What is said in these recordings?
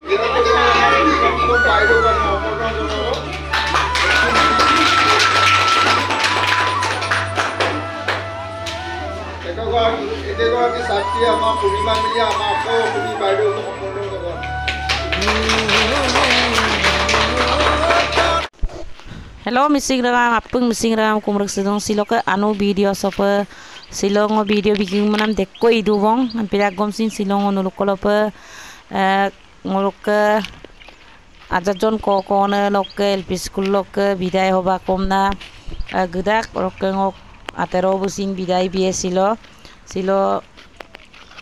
Hello missing ram apung missing ram kumruk sidong siloka anu video sopa silong video bikin manam dekko idu bong ampira gomsin silong nulukolopa ngoloka ajajon ko ne lokke LP school lokke bidai hoba komna gedak lokke ngok atero busin bidai bie silo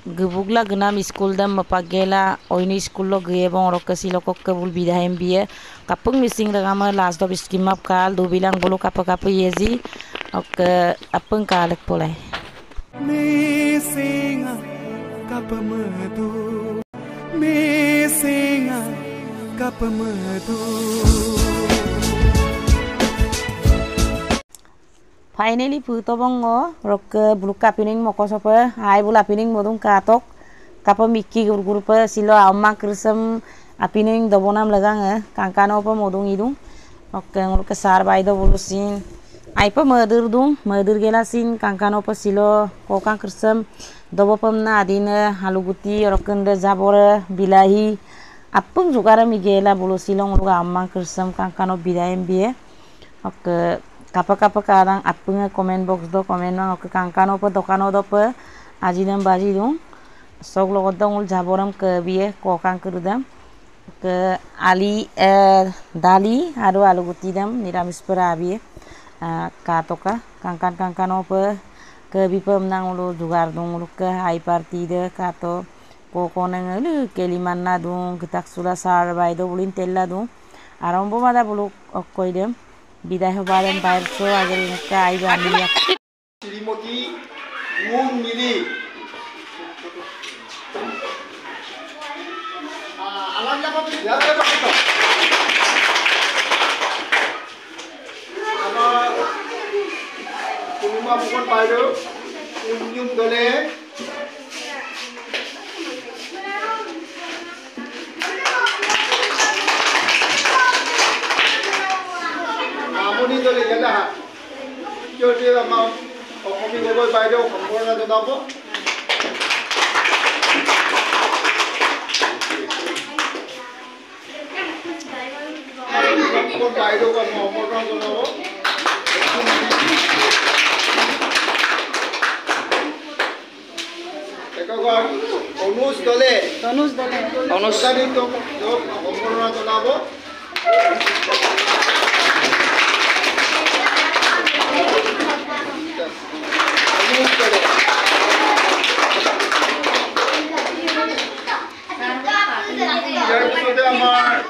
gebugla genam school dam mapagela oini school lo gie bong lokke silo kokkebul bidai bie kapung missing ragama last of scheme up kal du bilang bulu kapa yezi ok apung kalek polai missing kapamadu missing kapamadu finally puto bongo rok bulu kapining mokosopa ai bula pining modung katok kapa mikki grupa silo amma krisam apining dobonam lagang kangkano pa modung idung ok ngul ke sar baido bulusin ai pa madur gela sin kangkano pa silo kokang krisam dobopam na adina haluguti rokende jabore bilahi apung jugara migela bulusilong ngul amma krisam kangkano bidaem bie ok kapa kadang apung comment box do comment nang ok kangkano pa dokano do pa ajinam baji dung sok logot dongul jaboram ke bie kokang kerudam ke ali dali aru alu gutidam niramis perabi katoka kangkan opa ke bipam nang ulu jugar dong ulu ke hai party de kato koko nang ulu kelimanna dung ketak sula sar baido bulin tella dung arombo mada bulu okkoidem bidai hobaden bair so agar ka ai bani Srimati Moon Mili alamnya apa tuh? Ya, apa itu? Sama Purnima bukan Paido, Unyum Dole. Namuni Dole jala. Jadi mau kopi gogo Paido, komporna tu apa? Kon Paido kan komporna tu apa? Ekawan Onus Dole. Tadi tu komporna tu apa? Onus Dole. Jadi sudah amar.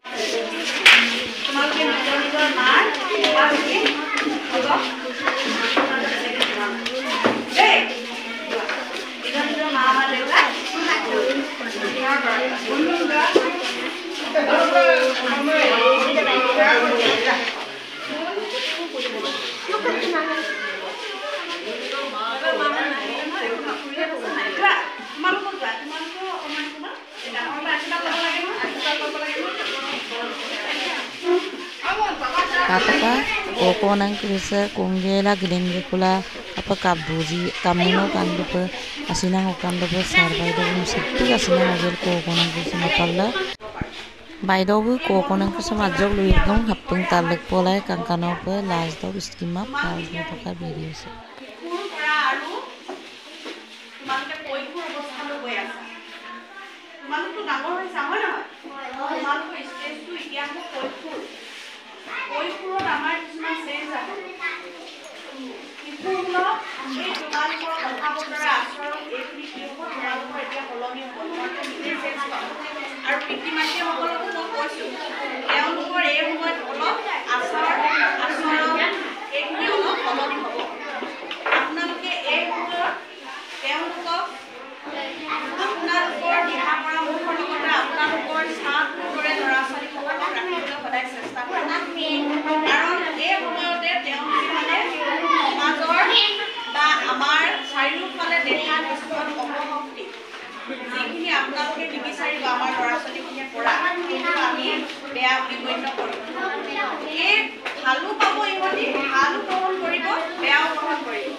Katoka koko nang krisa kongela gilenge kula apa kabuji kamino kandu pe asinang okandu pe sarbai do sittu asinang ogel koko nang krisa mapalla baido bu koko nang krisa majog luigong hapung talek polai kangkano pe last do skimap last do toka video se Oipurot amar কিছুমান change আছে ইপুগুলো এই তোমালোকৰ কথা বতৰা আচৰণ এইখিনি কি হ'ব তোমালোকৰ এতিয়া সলনি হ'ব তোমালোকে নিজে চেঞ্জ পাব আৰু পিতৃ-মাতৃসকলকো মই কৈছোঁ তেওঁলোকৰ এই সময়ত অলপ আচৰণ এইখিনি অলপ সলনি হ'ব আপোনালোকে এই সময়ত তেওঁলোকক আপোনালোকৰ দিহা পৰামৰ্শৰ লগতে আপোনালোকৰ ছাত্ৰ দৰে ল'ৰা-ছোৱালীসকলক ৰাখিবলৈ সদায় চেষ্টা কৰক কাৰণ এই সময়তে তেওঁলোকে মানে সমাজৰ বা আমাৰ চাৰিওফালে দেখা কিছুমান অপশক্তি যিখিনি আপোনালোকে নিবিচাৰিব আমাৰ ল'ৰা-ছোৱালীখিনিয়ে পৰা আমি গণ্য কৰিম এই ভালো পাব ইহঁতি ভালো গ্ৰহণ কৰিব বেয়াও গ্ৰহণ কৰিব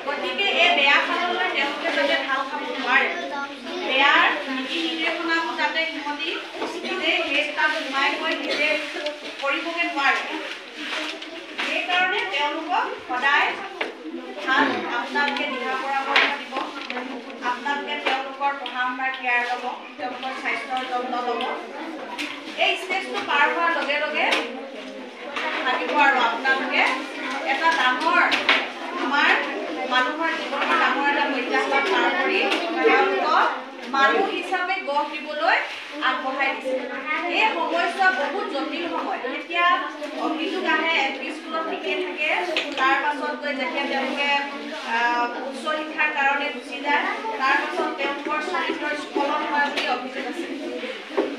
গতিকে এই বেয়া ফাললৈ তেওঁলোকে যাতে ভাল খাব নোৱাৰে বেয়াৰ নীতি নিৰ্দেশনাবোৰ যাতে সিহঁতি নিজে সেই তাত সোমাই গৈ নিজে কৰিবগৈ নোৱাৰে সেইকাৰণে তেওঁলোকক সদায় ভাল আপোনালোকে দিহা পৰামৰ্শ দিব আপোনালোকে তেওঁলোকৰ পঢ়া শুনাৰ কেয়াৰ ল'ব তেওঁলোকৰ স্বাস্থ্যৰ যত্ন ল'ব এই ষ্টেজটো পাৰ হোৱাৰ লগে লগে থাকিব আৰু আপোনালোকে এটা ডাঙৰ আমাৰ মানুহৰ জীৱনৰ ডাঙৰ এটা প্ৰত্যাহ্বান পাৰ কৰি তেওঁলোকক মানুহ হিচাপে গঢ় দিবলৈ আগবঢ়াই দিছে এই সময়ছোৱা বহুত জটিল সময় এতিয়া অভিযোগ আহে এলপি স্কুলত ঠিকেই থাকে তাৰ পাছত গৈ যেতিয়া তেওঁলোকে উচ্চ শিক্ষাৰ কাৰণে গুচি যায় তাৰ পাছত তেওঁলোকৰ চৰিত্ৰৰ স্খলন হোৱা বুলি অভিযোগ আছে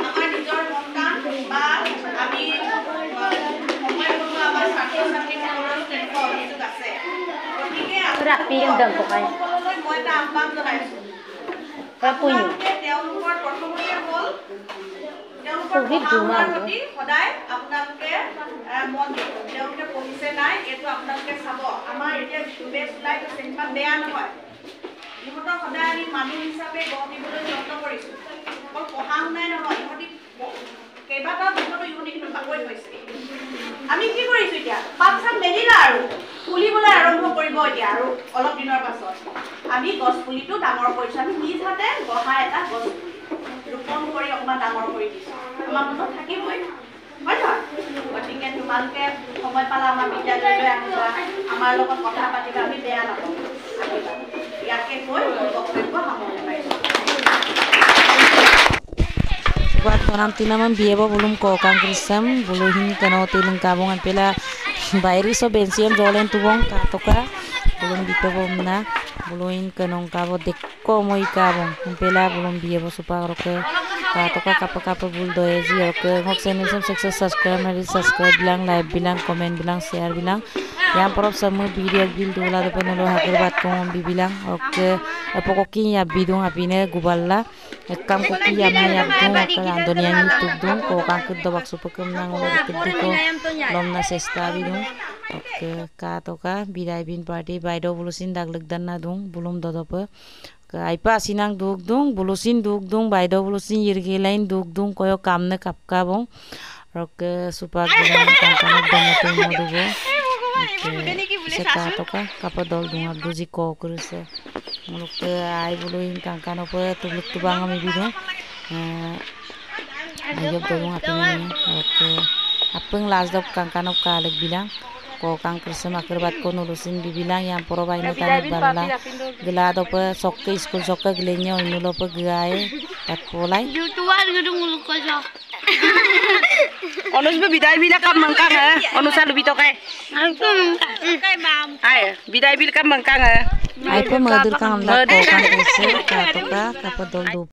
আমাৰ নিজৰ সন্তান বা আমি সময় বনোৱা আমাৰ ছাত্ৰ ছাত্ৰীসকলৰো তেনেকুৱা অভিযোগ আছে গতিকে সকলোলৈ মই এটা আহ্বান জনাইছোঁ তেওঁলোকৰ প্ৰথমতে হ'ল তেওঁলোকৰ পঢ়াৰ প্ৰতি সদায় আপোনালোকে মন দিব তেওঁলোকে পঢ়িছে নাই এইটো আপোনালোকে চাব আমাৰ এতিয়া বেছ ওলাই গৈছে ইমান বেয়া নহয় ইহঁতক সদায় আমি মানুহ হিচাপে গঢ় দিবলৈ যত্ন কৰিছোঁ অকল পঢ়া শুনাই নহয় ইহঁতি কেইবাটাও দিশতো ইহঁতি কিন্তু পাকৈত হৈছে আমি কি কৰিছোঁ এতিয়া পাত চাত মেলিলা আৰু ফুলিবলৈ আৰম্ভ কৰিব এতিয়া আৰু অলপ দিনৰ পাছত আমি গছ পুলিটো ডাঙৰ কৰিছোঁ আমি নিজ হাতে গঢ়া এটা গছ ৰোপণ কৰি অকণমান ডাঙৰ কৰি দিছোঁ আমাৰ মনত থাকিবই হয় নহয় গতিকে তোমালোকে সময় পালে আমাৰ বিদ্যালয়লৈ আহিবা আমাৰ লগত কথা পাতিবা আমি বেয়া নাপাওঁ আহিবা ইয়াকে কৈ মোৰ বক্তব্য সামৰণি মাৰিছোঁ buat orang tinaman biaya belum kok kang krisam buluhin kano tilung kabung pela bayri so bensiam jolen tubong katoka belum ditobom na buluhin kanong kabo dekko moi kabung pela belum biaya supa roke katoka kapa bul doezi roke hok channel sukses subscribe bilang like bilang comment bilang share bilang yang prop semua video bil dola de penolo haker bat kom bilang oke pokoki ya bidung apine guballa ekam koki ya maya dung akal andoni yang youtube dung ko kangkut do baksu pekem nang olo kediko lomna sesta bidung oke katoka bidai bin party baido bulusin dagleg dan na dung bulum dodope aipa sinang duk dung bulusin duk dung baido bulusin yirgi lain duk dung koyo kamne kapka bong roke supak dengan kangkanak domote modugo toka kapadol dungar duji ko kurse muluk ai buluin kangkano pe tuluk tubang ami bido ayo gong apene oke apeng lasdop kangkano kalek bilang ko kang kurse makerbat ko nulusin bibilang yang porobai no tani balla gelado pe sokke school sokke gelenya nulo pe gae tat polai YouTuber gedung muluk ko sok Onus be bidai bila kam mangkang onus alu bito kai aku kai mam ai bidai bil kam mangkang ai pe madur kam da ko kang kurse ka to ka kapadol du